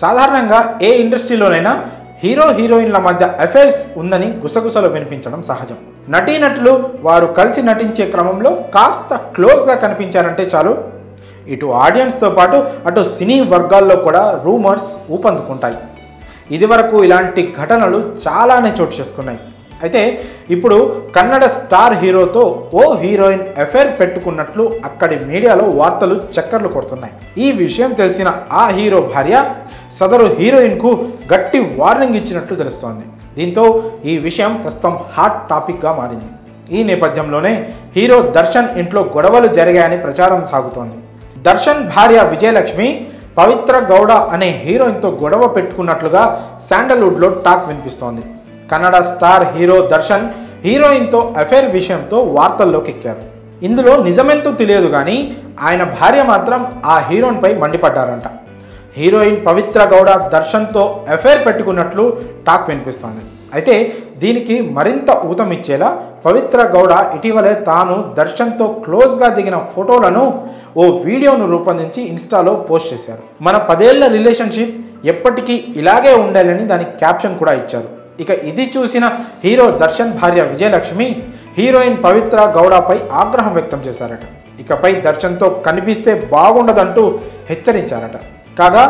సాధారణంగా ఏ ఇండస్ట్రీలోనైనా హీరో హీరోయిన్ల మధ్య అఫైర్స్ ఉందని గుసగుసలు వినిపించడం సహజం. నటీనటులు వారు కలిసి నటించే క్రమంలో కాస్త క్లోజ్గా కనిపించారంటే చాలు, ఇటు ఆడియన్స్తో పాటు అటు సినీ వర్గాల్లో కూడా రూమర్స్ ఊపందుకుంటాయి. ఇదివరకు ఇలాంటి ఘటనలు చాలానే చోటు చేసుకున్నాయి. అయితే ఇప్పుడు కన్నడ స్టార్ హీరోతో ఓ హీరోయిన్ అఫైర్ పెట్టుకున్నట్లు అక్కడి మీడియాలో వార్తలు చక్కర్లు కొడుతున్నాయి. ఈ విషయం తెలిసిన ఆ హీరో భార్య సదరు హీరోయిన్కు గట్టి వార్నింగ్ ఇచ్చినట్లు తెలుస్తోంది. దీంతో ఈ విషయం ప్రస్తుతం హాట్ టాపిక్గా మారింది. ఈ నేపథ్యంలోనే హీరో దర్శన్ ఇంట్లో గొడవలు జరిగాయని ప్రచారం సాగుతోంది. దర్శన్ భార్య విజయలక్ష్మి పవిత్ర గౌడ అనే హీరోయిన్తో గొడవ పెట్టుకున్నట్లుగా శాండల్వుడ్లో టాక్ వినిపిస్తోంది. కన్నడ స్టార్ హీరో దర్శన్ హీరోయిన్తో అఫైర్ విషయంతో వార్తల్లోకి ఎక్కారు. ఇందులో నిజమెంతో తెలియదు కానీ ఆయన భార్య మాత్రం ఆ హీరోయిన్పై మండిపడ్డారంట. హీరోయిన్ పవిత్ర గౌడ దర్శన్తో అఫైర్ పెట్టుకున్నట్లు టాక్ వినిపిస్తోంది. అయితే దీనికి మరింత ఊతమిచ్చేలా పవిత్ర గౌడ ఇటీవలే తాను దర్శన్తో క్లోజ్గా దిగిన ఫోటోలను ఓ వీడియోను రూపొందించి ఇన్స్టాలో పోస్ట్ చేశారు. మన 10 ఏళ్ల రిలేషన్షిప్ ఎప్పటికీ ఇలాగే ఉండాలని దానికి క్యాప్షన్ కూడా ఇచ్చారు. ఇక ఇది చూసిన హీరో దర్శన్ భార్య విజయలక్ష్మి హీరోయిన్ పవిత్ర గౌడపై ఆగ్రహం వ్యక్తం చేశారట. ఇకపై దర్శన్తో కనిపిస్తే బాగుండదంటూ హెచ్చరించారట. కాగా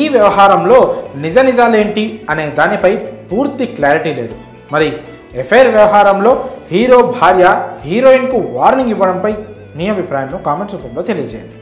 ఈ వ్యవహారంలో నిజాలేంటి అనే దానిపై పూర్తి క్లారిటీ లేదు. మరి అఫైర్ వ్యవహారంలో హీరో భార్య హీరోయిన్కు వార్నింగ్ ఇవ్వడంపై మీ అభిప్రాయంలో కామెంట్స్ రూపంలో తెలియజేయండి.